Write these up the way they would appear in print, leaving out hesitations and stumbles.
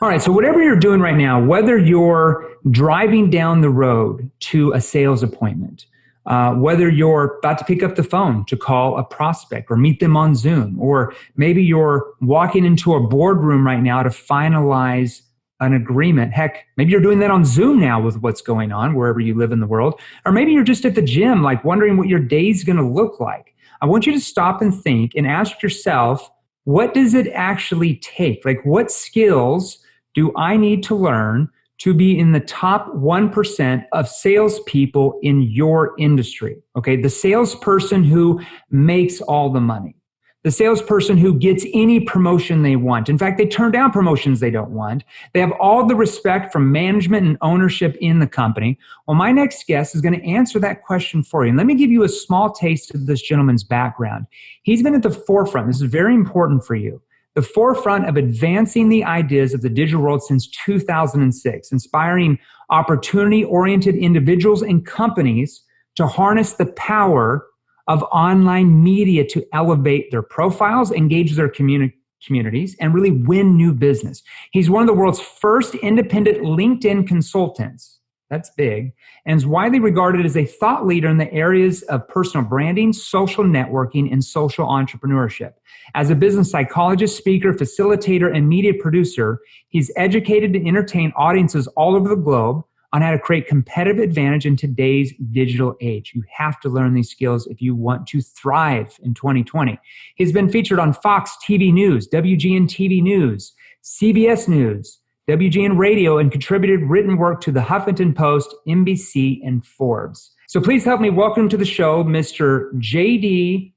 All right, so whatever you're doing right now, whether you're driving down the road to a sales appointment, whether you're about to pick up the phone to call a prospect or meet them on Zoom, or maybe you're walking into a boardroom right now to finalize an agreement. Heck, maybe you're doing that on Zoom now with what's going on wherever you live in the world. Or maybe you're just at the gym, like wondering what your day's going to look like. I want you to stop and think and ask yourself, what does it actually take? Like, what skills do I need to learn to be in the top 1% of salespeople in your industry? Okay, the salesperson who makes all the money, the salesperson who gets any promotion they want. In fact, they turn down promotions they don't want. They have all the respect from management and ownership in the company. Well, my next guest is going to answer that question for you. And let me give you a small taste of this gentleman's background. He's been at the forefront. This is very important for you. The forefront of advancing the ideas of the digital world since 2006, inspiring opportunity-oriented individuals and companies to harness the power of online media to elevate their profiles, engage their communities, and really win new business. He's one of the world's first independent LinkedIn consultants. That's big, and is widely regarded as a thought leader in the areas of personal branding, social networking, and social entrepreneurship. As a business psychologist, speaker, facilitator, and media producer, he's educated to entertain audiences all over the globe on how to create competitive advantage in today's digital age. You have to learn these skills if you want to thrive in 2020. He's been featured on Fox TV News, WGN TV News, CBS News, WGN Radio, and contributed written work to the Huffington Post, NBC, and Forbes. So please help me welcome to the show, Mr. J.D.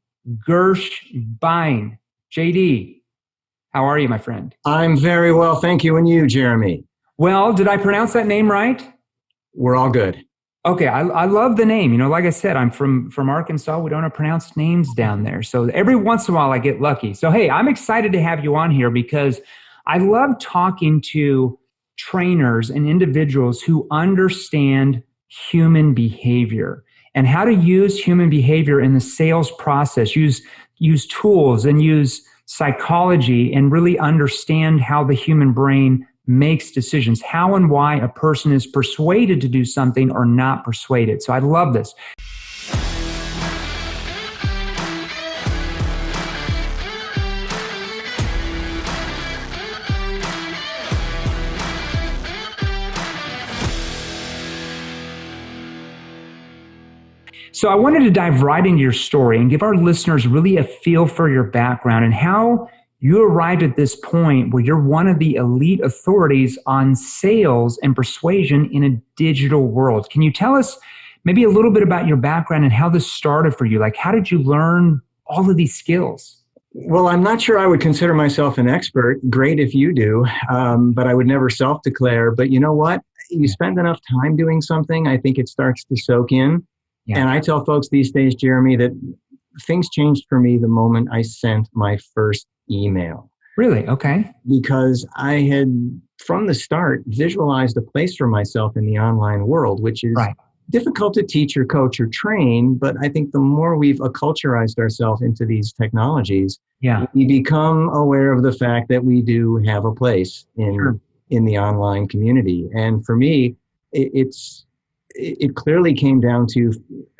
Gershbein. J.D., how are you, my friend? I'm very well, thank you. And you, Jeremy? Well, did I pronounce that name right? We're all good. Okay, I love the name. You know, like I said, I'm from Arkansas. We don't have pronounced names down there. So every once in a while I get lucky. So hey, I'm excited to have you on here because I love talking to trainers and individuals who understand human behavior and how to use human behavior in the sales process, use tools and use psychology and really understand how the human brain makes decisions, how and why a person is persuaded to do something or not persuaded. So I love this. So I wanted to dive right into your story and give our listeners really a feel for your background and how you arrived at this point where you're one of the elite authorities on sales and persuasion in a digital world. Can you tell us maybe a little bit about your background and how this started for you? Like, how did you learn all of these skills? Well, I'm not sure I would consider myself an expert. Great if you do, but I would never self-declare. But you know what? You spend enough time doing something, I think it starts to soak in. Yeah. And I tell folks these days, Jeremy, that things changed for me the moment I sent my first email. Really? Okay. Because I had, from the start, visualized a place for myself in the online world, which is difficult to teach or coach or train. But I think the more we've acculturized ourselves into these technologies, we become aware of the fact that we do have a place in the online community. And for me, it clearly came down to,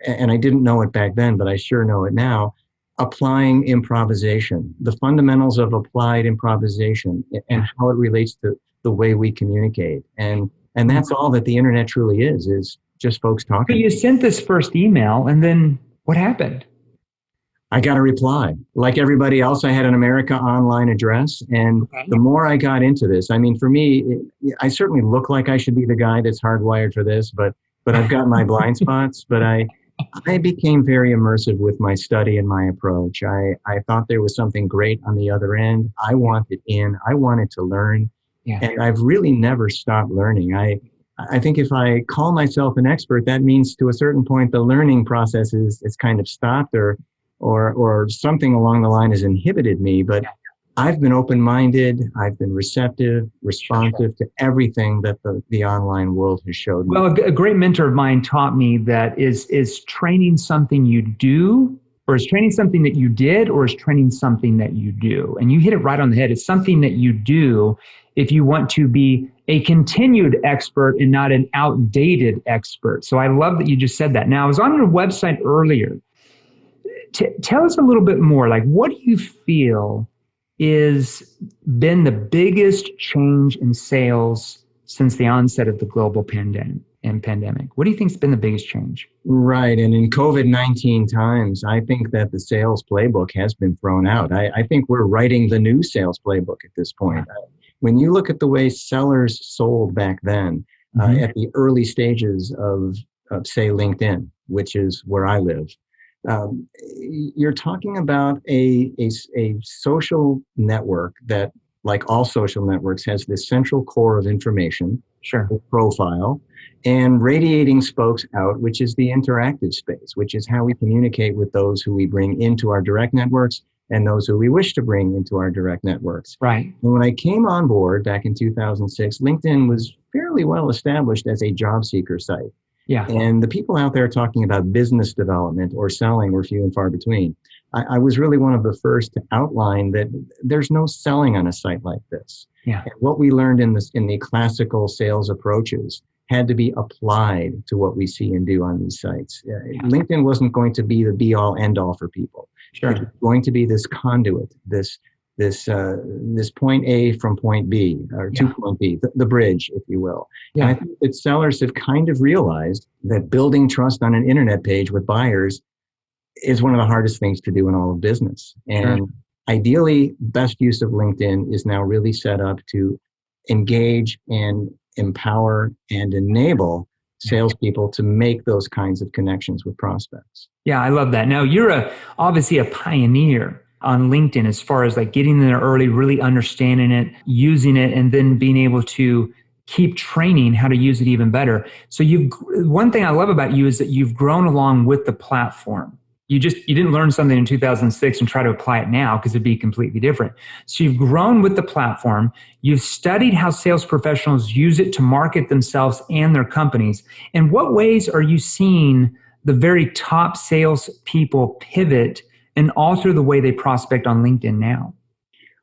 and I didn't know it back then, but I sure know it now, applying improvisation, the fundamentals of applied improvisation and how it relates to the way we communicate. And that's all that the internet truly is just folks talking. But you sent this first email and then what happened? I got a reply. Like everybody else, I had an America Online address. And the more I got into this, I mean, for me, I certainly look like I should be the guy that's hardwired for this, but I've got my blind spots. But I became very immersive with my study and my approach. I thought there was something great on the other end. I wanted in. I wanted to learn. Yeah. And I've really never stopped learning. I think if I call myself an expert, that means to a certain point the learning process is kind of stopped or something along the line has inhibited me. But I've been open-minded. I've been receptive, responsive to everything that the online world has showed me. Well, a great mentor of mine taught me that is training something you do Or is training something that you did, or is training something that you do? And you hit it right on the head. It's something that you do if you want to be a continued expert and not an outdated expert. So I love that you just said that. Now, I was on your website earlier. Tell us a little bit more, like, what do you feel is been the biggest change in sales since the onset of the global pandemic? What do you think has been the biggest change? Right. And in COVID-19 times, I think that the sales playbook has been thrown out. I think we're writing the new sales playbook at this point. When you look at the way sellers sold back then, at the early stages of, say, LinkedIn, which is where I live, you're talking about a social network that, like all social networks, has this central core of information, sure, profile, and radiating spokes out, which is the interactive space, which is how we communicate with those who we bring into our direct networks and those who we wish to bring into our direct networks. Right. And when I came on board back in 2006, LinkedIn was fairly well established as a job seeker site. Yeah. And the people out there talking about business development or selling were few and far between. I was really one of the first to outline that there's no selling on a site like this. Yeah. And what we learned in the classical sales approaches had to be applied to what we see and do on these sites. LinkedIn wasn't going to be the be all end all for people. Sure. It was going to be this conduit, this point A from point B, or to point B, the bridge, if you will. Yeah. And I think that sellers have kind of realized that building trust on an internet page with buyers is one of the hardest things to do in all of business. And ideally, best use of LinkedIn is now really set up to engage and empower and enable salespeople to make those kinds of connections with prospects. Yeah, I love that. Now, you're obviously a pioneer on LinkedIn as far as like getting in there early, really understanding it, using it, and then being able to keep training how to use it even better. So one thing I love about you is that you've grown along with the platform. You didn't learn something in 2006 and try to apply it now because it'd be completely different. So you've grown with the platform. You've studied how sales professionals use it to market themselves and their companies. In what ways are you seeing the very top sales people pivot and alter the way they prospect on LinkedIn now?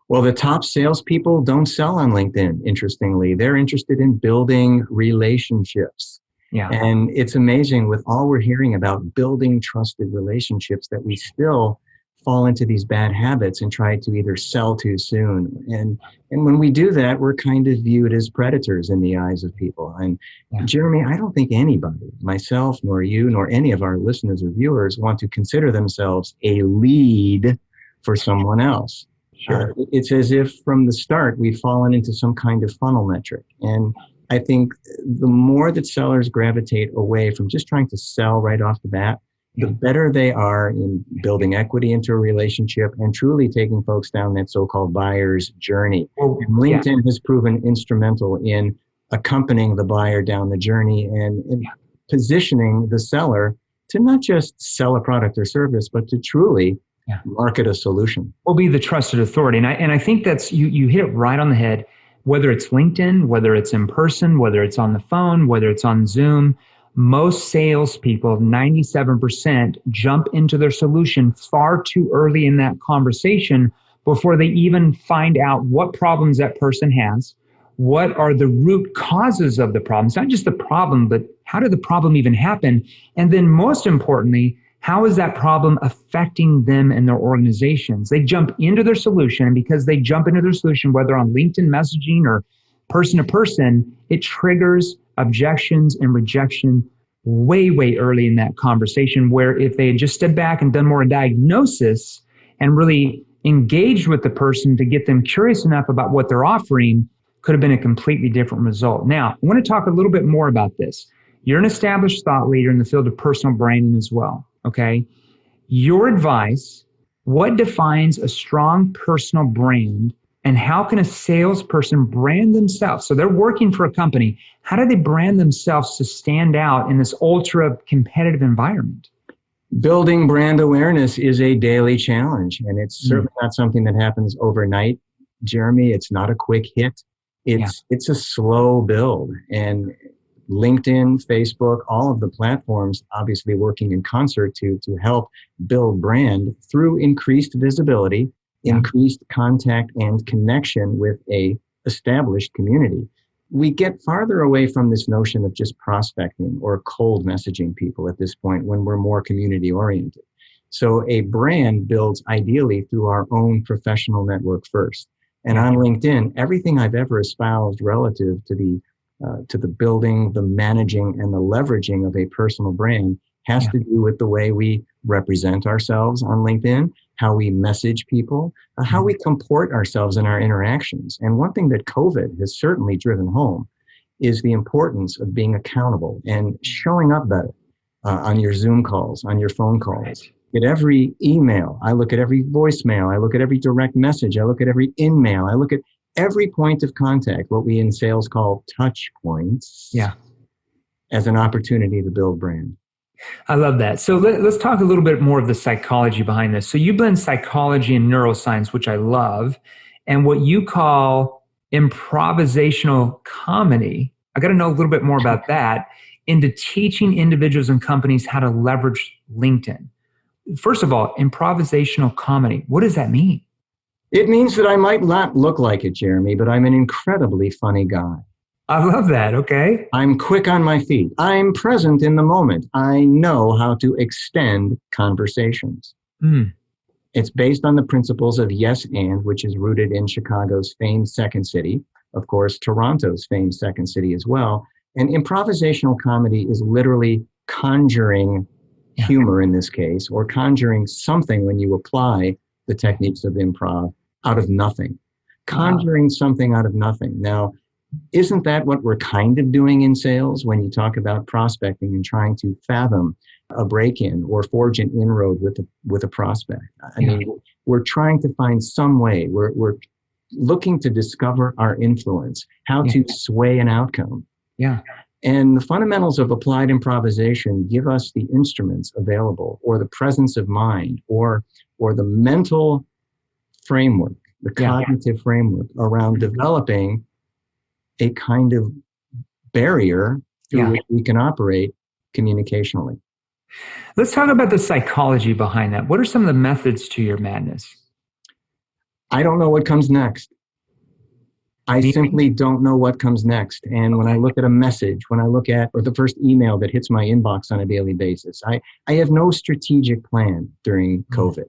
Well, the top salespeople don't sell on LinkedIn, interestingly. They're interested in building relationships. Yeah. And it's amazing with all we're hearing about building trusted relationships that we still fall into these bad habits and try to either sell too soon. And when we do that, we're kind of viewed as predators in the eyes of people. And Jeremy, I don't think anybody, myself, nor you, nor any of our listeners or viewers, want to consider themselves a lead for someone else. Sure. It's as if from the start we've fallen into some kind of funnel metric. And I think the more that sellers gravitate away from just trying to sell right off the bat, the better they are in building equity into a relationship and truly taking folks down that so-called buyer's journey. And LinkedIn has proven instrumental in accompanying the buyer down the journey and positioning the seller to not just sell a product or service, but to truly market a solution. Will be the trusted authority. And I think that's, you hit it right on the head. Whether it's LinkedIn, whether it's in person, whether it's on the phone, whether it's on Zoom, most salespeople, 97%, jump into their solution far too early in that conversation before they even find out what problems that person has, what are the root causes of the problem. It's not just the problem, but how did the problem even happen? And then most importantly, how is that problem affecting them and their organizations? They jump into their solution, and because they jump into their solution, whether on LinkedIn messaging or person to person, it triggers objections and rejection way, way early in that conversation, where if they had just stepped back and done more diagnosis and really engaged with the person to get them curious enough about what they're offering, could have been a completely different result. Now, I want to talk a little bit more about this. You're an established thought leader in the field of personal branding as well. Okay. Your advice, what defines a strong personal brand, and how can a salesperson brand themselves? So they're working for a company. How do they brand themselves to stand out in this ultra competitive environment? Building brand awareness is a daily challenge, and it's certainly not something that happens overnight, Jeremy. It's not a quick hit. It's a slow build. And LinkedIn, Facebook, all of the platforms obviously working in concert to help build brand through increased visibility, increased contact and connection with a established community. We get farther away from this notion of just prospecting or cold messaging people at this point when we're more community oriented. So a brand builds ideally through our own professional network first. And on LinkedIn, everything I've ever espoused relative to the building, the managing, and the leveraging of a personal brand has to do with the way we represent ourselves on LinkedIn, how we message people, how we comport ourselves in our interactions. And one thing that COVID has certainly driven home is the importance of being accountable and showing up better on your Zoom calls, on your phone calls. At every email, I look at every voicemail, I look at every direct message, I look at every in-mail, I look at every point of contact, what we in sales call touch points, as an opportunity to build brand. I love that. So let's talk a little bit more of the psychology behind this. So you blend psychology and neuroscience, which I love, and what you call improvisational comedy. I got to know a little bit more about that into teaching individuals and companies how to leverage LinkedIn. First of all, improvisational comedy. What does that mean? It means that I might not look like it, Jeremy, but I'm an incredibly funny guy. I love that. Okay. I'm quick on my feet. I'm present in the moment. I know how to extend conversations. It's based on the principles of yes and, which is rooted in Chicago's famed second city, of course, Toronto's famed second city as well. And improvisational comedy is literally conjuring humor in this case, or conjuring something when you apply the techniques of improv out of nothing. Conjuring something out of nothing. Now, isn't that what we're kind of doing in sales when you talk about prospecting and trying to fathom a break-in or forge an inroad with a prospect? I mean, we're trying to find some way. We're looking to discover our influence, how to sway an outcome. And the fundamentals of applied improvisation give us the instruments available, or the presence of mind, or the mental framework, the cognitive framework around developing a kind of barrier through which we can operate communicationally. Let's talk about the psychology behind that. What are some of the methods to your madness? I don't know what comes next. I simply don't know what comes next. And when I look at a message, when I look at, or the first email that hits my inbox on a daily basis, I have no strategic plan during COVID.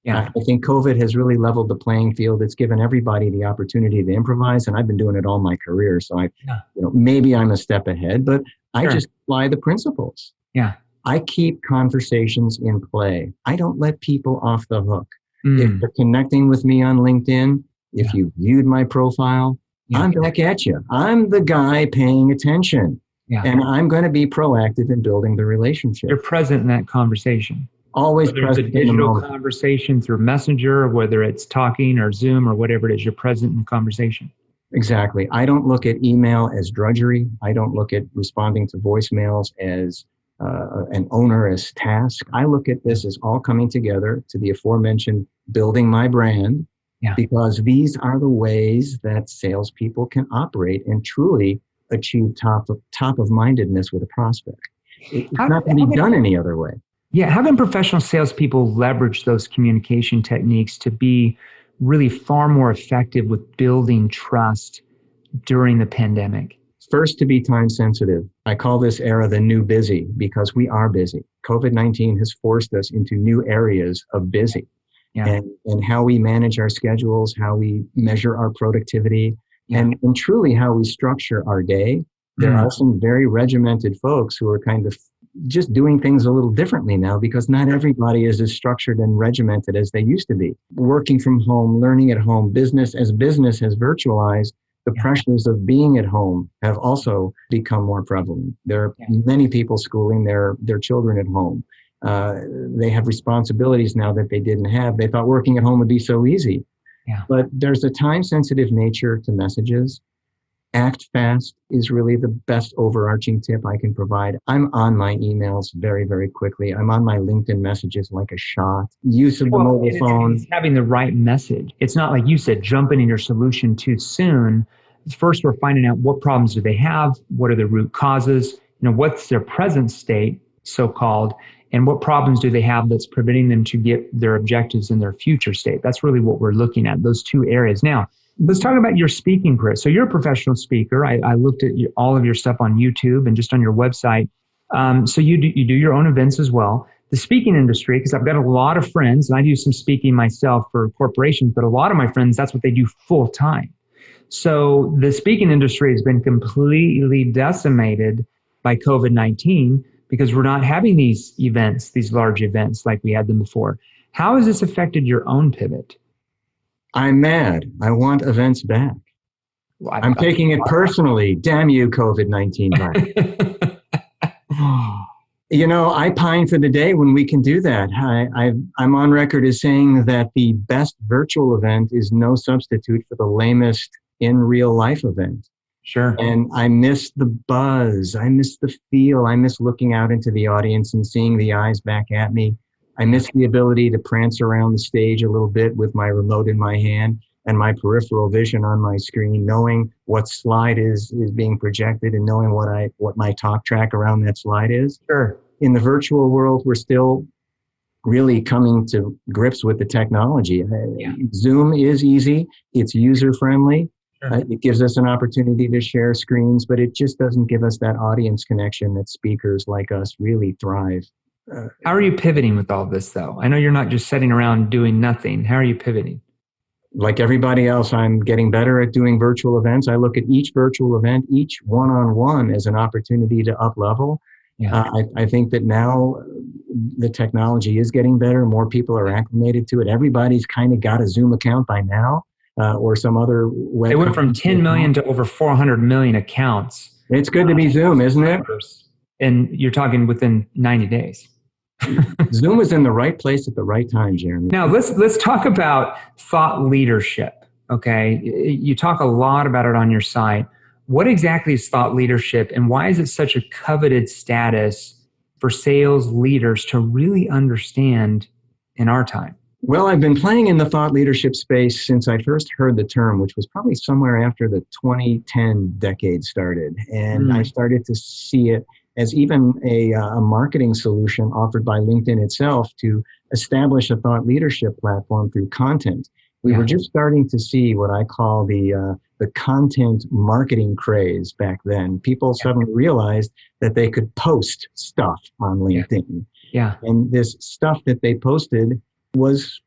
I think COVID has really leveled the playing field. It's given everybody the opportunity to improvise, and I've been doing it all my career. So maybe I'm a step ahead, but I just apply the principles. I keep conversations in play. I don't let people off the hook. If they're connecting with me on LinkedIn, if you viewed my profile, I'm back at you. I'm the guy paying attention, and I'm going to be proactive in building the relationship. You're present in that conversation. Always whether present it's a digital conversation through Messenger, or whether it's talking or Zoom or whatever it is, you're present in the conversation. Exactly. I don't look at email as drudgery. I don't look at responding to voicemails as an onerous task. I look at this as all coming together to the aforementioned building my brand, because these are the ways that salespeople can operate and truly achieve top of mindedness with a prospect. It's not going to be done any other way. How can professional salespeople leverage those communication techniques to be really far more effective with building trust during the pandemic? First, to be time sensitive. I call this era the new busy, because we are busy. COVID-19 has forced us into new areas of busy. And how we manage our schedules, how we measure our productivity, and truly how we structure our day. There are some very regimented folks who are kind of just doing things a little differently now, because not everybody is as structured and regimented as they used to be. Working from home, learning at home, business has virtualized, the pressures of being at home have also become more prevalent. There are many people schooling their children at home. They have responsibilities now that they didn't have. They thought working at home would be so easy. But there's a time-sensitive nature to messages. Act fast is really the best overarching tip I can provide. I'm on my emails very, very quickly. I'm on my LinkedIn messages like a shot. Use of the mobile phone. It's having the right message. It's not like you said, jumping in your solution too soon, First, we're finding out what problems do they have, what are the root causes, what's their present state, so-called, and what problems do they have that's preventing them to get their objectives in their future state. That's really what we're looking at, those two areas. Now, let's talk about your speaking career. So you're a professional speaker. I looked at all of your stuff on YouTube and just on your website. So you do your own events as well. The speaking industry, because I've got a lot of friends, and I do some speaking myself for corporations, but a lot of my friends, that's what they do full time. So the speaking industry has been completely decimated by COVID-19 because we're not having these events, these large events like we had them before. How has this affected your own pivot? I'm mad. I want events back. I'm taking it personally. Damn you, COVID-19 virus. I pine for the day when we can do that. I'm on record as saying that the best virtual event is no substitute for the lamest in real life event. Sure. And I miss the buzz. I miss the feel. I miss looking out into the audience and seeing the eyes back at me. I miss the ability to prance around the stage a little bit with my remote in my hand and my peripheral vision on my screen, knowing what slide is being projected and knowing what my talk track around that slide is. Sure. In the virtual world, we're still really coming to grips with the technology. Yeah. Zoom is easy. It's user-friendly. Sure. It gives us an opportunity to share screens, but it just doesn't give us that audience connection that speakers like us really thrive. How are you pivoting with all this, though? I know you're not just sitting around doing nothing. How are you pivoting? Like everybody else, I'm getting better at doing virtual events. I look at each virtual event, each one-on-one, as an opportunity to up-level. Yeah. I think that now the technology is getting better. More people are acclimated to it. Everybody's kind of got a Zoom account by now, or some other web. They went from 10 million to over 400 million accounts. It's good to be Zoom, isn't it? And you're talking within 90 days. Zoom is in the right place at the right time, Jeremy. Now let's talk about thought leadership. Okay, you talk a lot about it on your site. What exactly is thought leadership, and why is it such a coveted status for sales leaders to really understand in our time? Well, I've been playing in the thought leadership space since I first heard the term, which was probably somewhere after the 2010 decade started. And I started to see it as even a marketing solution offered by LinkedIn itself to establish a thought leadership platform through content. We were just starting to see what I call the content marketing craze back then. People suddenly realized that they could post stuff on LinkedIn. Yeah. And this stuff that they posted was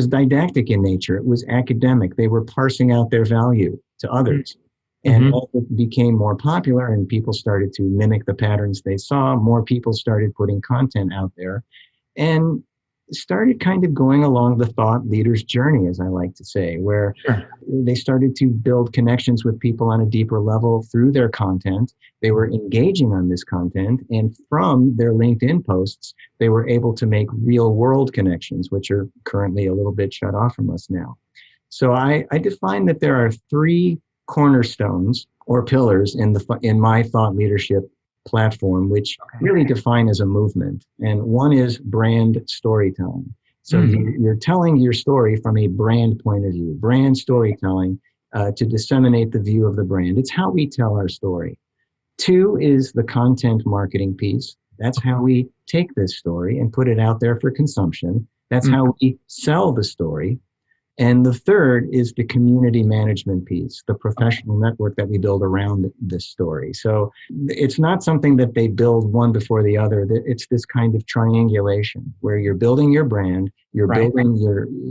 didactic in nature. It was academic. They were parsing out their value to others. And as it became more popular and people started to mimic the patterns they saw, more people started putting content out there and started kind of going along the thought leader's journey, as I like to say, where they started to build connections with people on a deeper level through their content. They were engaging on this content, and from their LinkedIn posts, they were able to make real world connections, which are currently a little bit shut off from us now. So I define that there are three cornerstones or pillars in my thought leadership platform, which really define as a movement. And one is brand storytelling. So you're telling your story from a brand point of view, brand storytelling to disseminate the view of the brand. It's how we tell our story. Two is the content marketing piece. That's how we take this story and put it out there for consumption. That's how we sell the story. And the third is the community management piece, the professional network that we build around this story. So it's not something that they build one before the other. It's this kind of triangulation where you're building your brand, you're building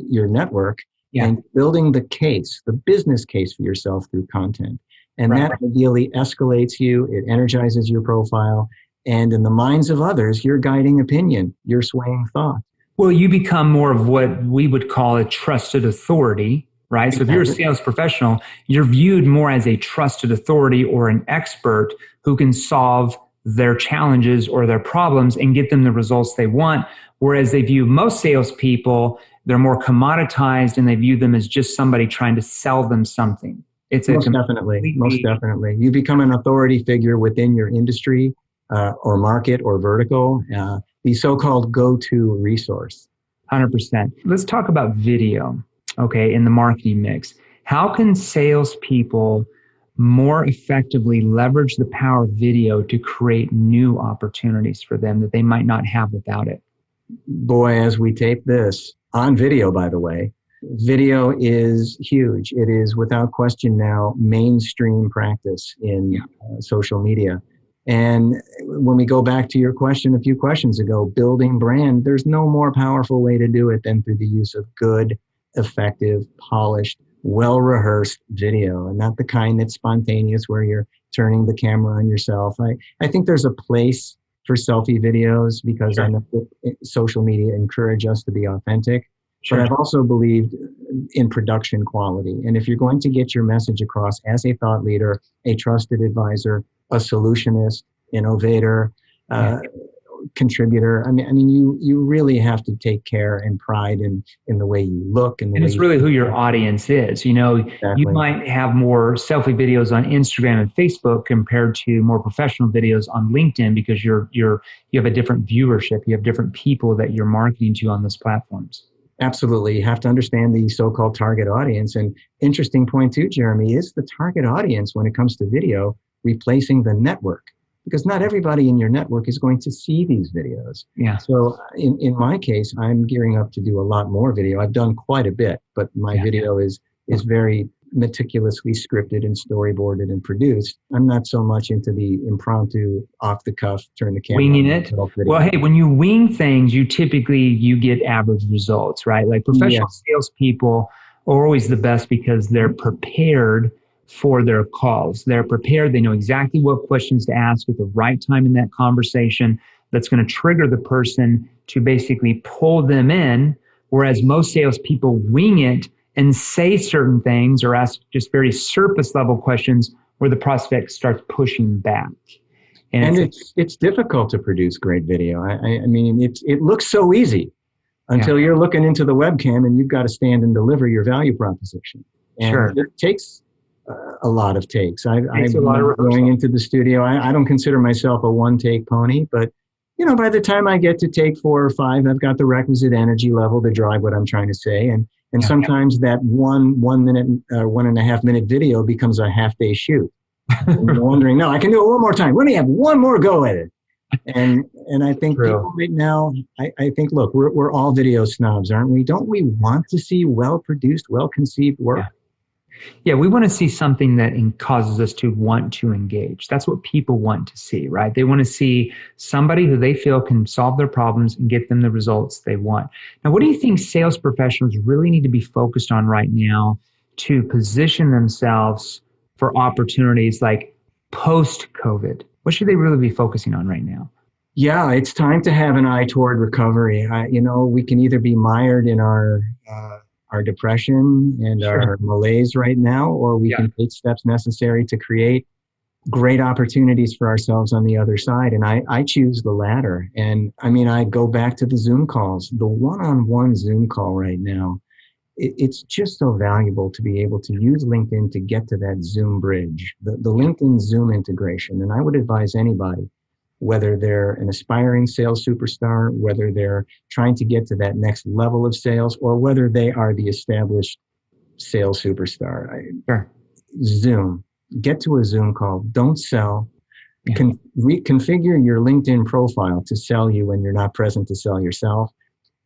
your network, and building the case, the business case for yourself through content. And that ideally escalates you, it energizes your profile, and in the minds of others, you're guiding opinion, you're swaying thought. Well, you become more of what we would call a trusted authority, right? So if you're a sales professional, you're viewed more as a trusted authority or an expert who can solve their challenges or their problems and get them the results they want. Whereas they view most salespeople, they're more commoditized and they view them as just somebody trying to sell them something. It's most definitely. You become an authority figure within your industry or market or vertical. The so-called go-to resource. 100%. Let's talk about video, okay, in the marketing mix. How can salespeople more effectively leverage the power of video to create new opportunities for them that they might not have without it? Boy, as we tape this on video, by the way, video is huge. It is without question now mainstream practice in social media. And when we go back to your question a few questions ago, building brand, there's no more powerful way to do it than through the use of good, effective, polished, well-rehearsed video, and not the kind that's spontaneous where you're turning the camera on yourself. I think there's a place for selfie videos because I know social media encourage us to be authentic. But I've also believed in production quality. And if you're going to get your message across as a thought leader, a trusted advisor, a solutionist, innovator, contributor, I mean, you really have to take care and pride in the way you look. And it's really who your audience is. You know, exactly. You might have more selfie videos on Instagram and Facebook compared to more professional videos on LinkedIn because you have a different viewership. You have different people that you're marketing to on those platforms. Absolutely. You have to understand the so-called target audience. And interesting point too, Jeremy, is the target audience when it comes to video replacing the network? Because not everybody in your network is going to see these videos. Yeah. So in my case, I'm gearing up to do a lot more video. I've done quite a bit, but my video is very meticulously scripted and storyboarded and produced. I'm not so much into the impromptu, off the cuff, turn the camera winging it. Well, hey, when you wing things, you get average results, right? Like professional salespeople are always the best because they're prepared for their calls. They're prepared. They know exactly what questions to ask at the right time in that conversation that's going to trigger the person to basically pull them in. Whereas most salespeople wing it and say certain things or ask just very surface level questions where the prospect starts pushing back. And it's difficult to produce great video. I mean, it looks so easy until you're looking into the webcam and you've got to stand and deliver your value proposition. And it takes a lot of takes. I'm going into the studio. I don't consider myself a one-take pony, but by the time I get to take 4 or 5, I've got the requisite energy level to drive what I'm trying to say. And sometimes that 1 minute, 1.5 minute video becomes a half-day shoot. You're wondering, no, I can do it one more time. Let me have one more go at it. And I think people right now, I think, look, we're all video snobs, aren't we? Don't we want to see well-produced, well-conceived work? Yeah, we want to see something that causes us to want to engage. That's what people want to see, right? They want to see somebody who they feel can solve their problems and get them the results they want. Now, what do you think sales professionals really need to be focused on right now to position themselves for opportunities like post-COVID? What should they really be focusing on right now? Yeah, it's time to have an eye toward recovery. We can either be mired in our depression and our malaise right now, or we can take steps necessary to create great opportunities for ourselves on the other side. And I choose the latter. And I mean, I go back to the Zoom calls, the one-on-one Zoom call right now. It's just so valuable to be able to use LinkedIn to get to that Zoom bridge, the LinkedIn Zoom integration. And I would advise anybody, whether they're an aspiring sales superstar, whether they're trying to get to that next level of sales, or whether they are the established sales superstar. Zoom. Get to a Zoom call. Don't sell. Configure your LinkedIn profile to sell you when you're not present to sell yourself.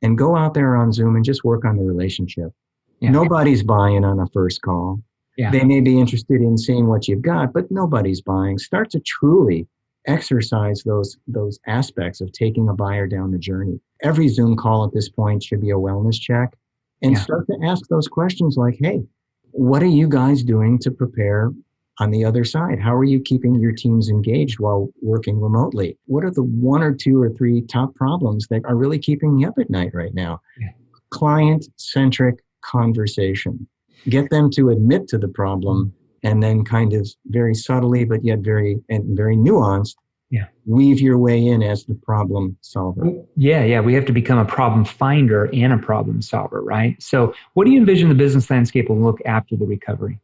And go out there on Zoom and just work on the relationship. Nobody's buying on a first call. They may be interested in seeing what you've got, but nobody's buying. Start to truly exercise those aspects of taking a buyer down the journey. Every Zoom call at this point should be a wellness check, and start to ask those questions like, hey, what are you guys doing to prepare on the other side? How are you keeping your teams engaged while working remotely? What are the 1 or 2 or 3 top problems that are really keeping you up at night right now? Client-centric conversation. Get them to admit to the problem, and then kind of very subtly, but yet very nuanced, weave your way in as the problem solver. Yeah. We have to become a problem finder and a problem solver, right? So what do you envision the business landscape will look after the recovery?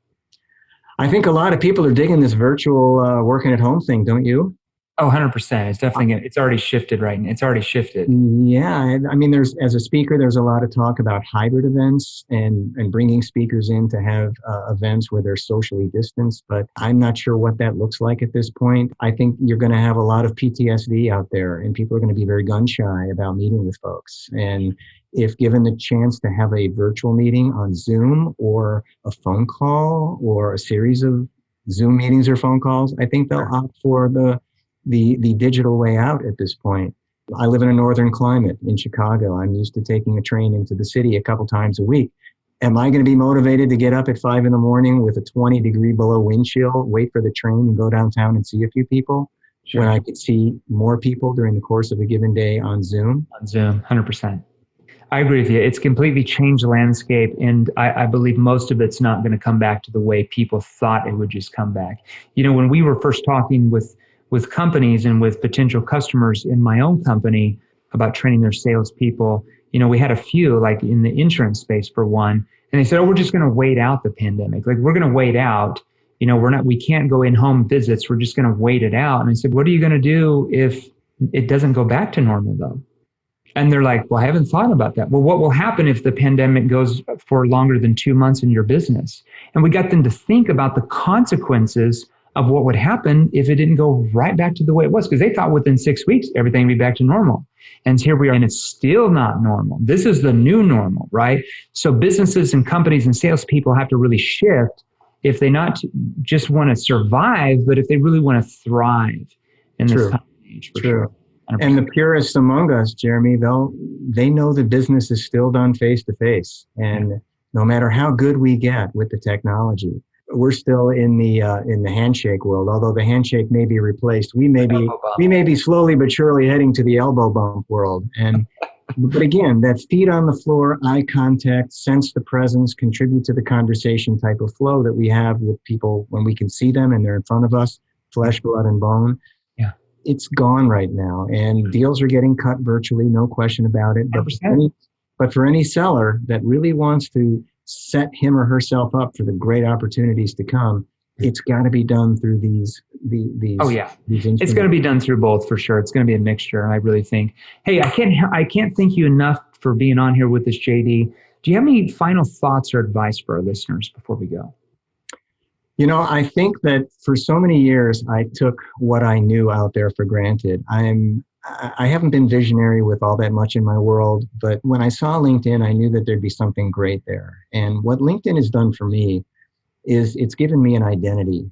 I think a lot of people are digging this virtual working at home thing, don't you? Oh, 100%. It's definitely, it's already shifted right now. It's already shifted. Yeah, I mean, as a speaker, there's a lot of talk about hybrid events and bringing speakers in to have events where they're socially distanced, but I'm not sure what that looks like at this point. I think you're going to have a lot of PTSD out there, and people are going to be very gun shy about meeting with folks. And if given the chance to have a virtual meeting on Zoom or a phone call or a series of Zoom meetings or phone calls, I think they'll opt for the digital way out at this point. I live in a northern climate in Chicago. I'm used to taking a train into the city a couple times a week. Am I going to be motivated to get up at 5 a.m. with a 20-degree below wind chill, wait for the train and go downtown and see a few people when I could see more people during the course of a given day on Zoom? On Zoom, 100%. I agree with you. It's completely changed the landscape, and I believe most of it's not going to come back to the way people thought it would just come back. You know, when we were first talking with companies and with potential customers in my own company about training their salespeople, you know, we had a few, like in the insurance space for one, and they said, oh, we're just going to wait out the pandemic. Like, we're going to wait out, you know, we can't go in home visits. We're just going to wait it out. And I said, what are you going to do if it doesn't go back to normal though? And they're like, well, I haven't thought about that. Well, what will happen if the pandemic goes for longer than 2 months in your business? And we got them to think about the consequences of what would happen if it didn't go right back to the way it was, because they thought within 6 weeks, everything would be back to normal. And here we are, and it's still not normal. This is the new normal, right? So businesses and companies and salespeople have to really shift if they not just want to survive, but if they really want to thrive in this time and age, for sure. 100%. And the purists among us, Jeremy, they know the business is still done face to face. And no matter how good we get with the technology, we're still in the handshake world. Although the handshake may be replaced, we may be slowly but surely heading to the elbow bump world. And but again, that feet on the floor, eye contact, sense the presence, contribute to the conversation type of flow that we have with people when we can see them and they're in front of us, flesh, blood, and bone. It's gone right now, and deals are getting cut virtually, no question about it. But for any seller that really wants to set him or herself up for the great opportunities to come, it's got to be done through these. Oh yeah, it's going to be done through both for sure. It's going to be a mixture, I really think. Hey, I can't thank you enough for being on here with us, JD. Do you have any final thoughts or advice for our listeners before we go? You know, I think that for so many years, I took what I knew out there for granted. I haven't been visionary with all that much in my world, but when I saw LinkedIn, I knew that there'd be something great there. And what LinkedIn has done for me is it's given me an identity,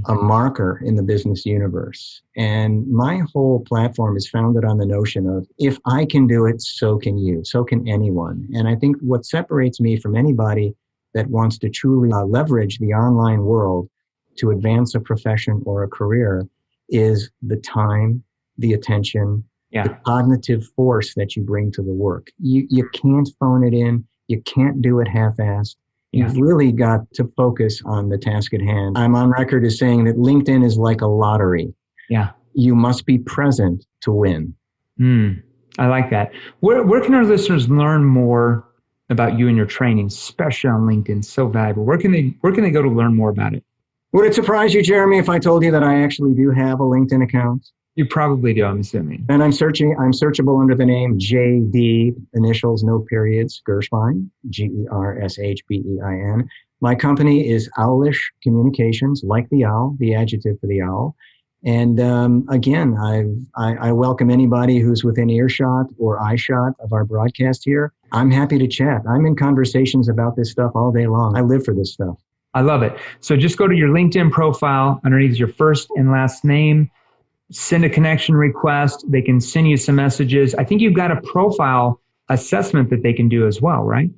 a marker in the business universe. And my whole platform is founded on the notion of, if I can do it, so can you, so can anyone. And I think what separates me from anybody that wants to truly leverage the online world to advance a profession or a career is the time, the attention, the cognitive force that you bring to the work. You can't phone it in. You can't do it half-assed. You've really got to focus on the task at hand. I'm on record as saying that LinkedIn is like a lottery. Yeah. You must be present to win. I like that. Where can our listeners learn more about you and your training, especially on LinkedIn? So valuable. Where can they go to learn more about it? Would it surprise you, Jeremy, if I told you that I actually do have a LinkedIn account? You probably do, I'm assuming. And I'm searchable under the name JD, initials, no periods, Gershbein, Gershbein. My company is Owlish Communications, like the owl, the adjective for the owl. And again, I welcome anybody who's within earshot or eyeshot of our broadcast here. I'm happy to chat. I'm in conversations about this stuff all day long. I live for this stuff. I love it. So just go to your LinkedIn profile. Underneath your first and last name, send a connection request. They can send you some messages. I think you've got a profile assessment that they can do as well, right?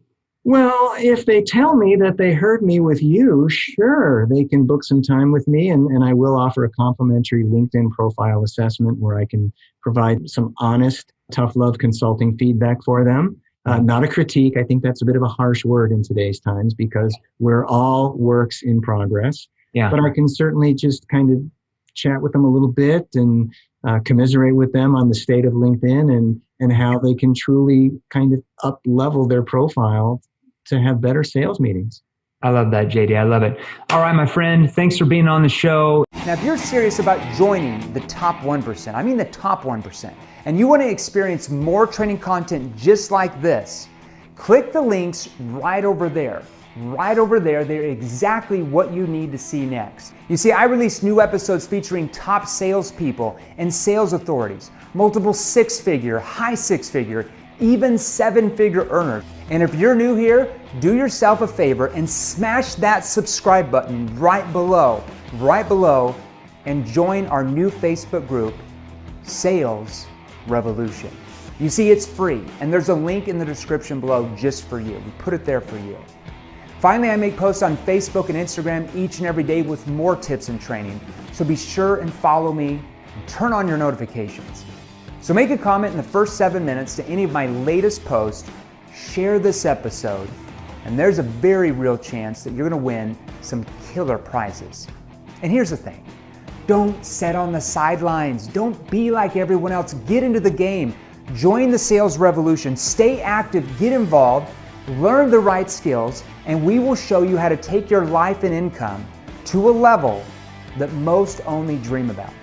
Well, if they tell me that they heard me with you, sure, they can book some time with me, and I will offer a complimentary LinkedIn profile assessment where I can provide some honest, tough love consulting feedback for them. Not a critique. I think that's a bit of a harsh word in today's times because we're all works in progress. Yeah. But I can certainly just kind of chat with them a little bit and commiserate with them on the state of LinkedIn and how they can truly kind of up-level their profile to have better sales meetings. I love that, JD. I love it. All right, my friend, thanks for being on the show. Now, if you're serious about joining the top 1%, I mean the top 1%, and you want to experience more training content just like this, click the links right over there. Right over there, they're exactly what you need to see next. You see, I release new episodes featuring top salespeople and sales authorities, multiple six-figure, high six-figure, even seven-figure earners. And if you're new here, do yourself a favor and smash that subscribe button right below, and join our new Facebook group, Sales Revolution. You see, it's free, and there's a link in the description below just for you. We put it there for you. Finally, I make posts on Facebook and Instagram each and every day with more tips and training, so be sure and follow me and turn on your notifications. So make a comment in the first 7 minutes to any of my latest posts, share this episode, and there's a very real chance that you're gonna win some killer prizes. And here's the thing, don't sit on the sidelines. Don't be like everyone else. Get into the game. Join the sales revolution. Stay active, get involved, learn the right skills, and we will show you how to take your life and income to a level that most only dream about.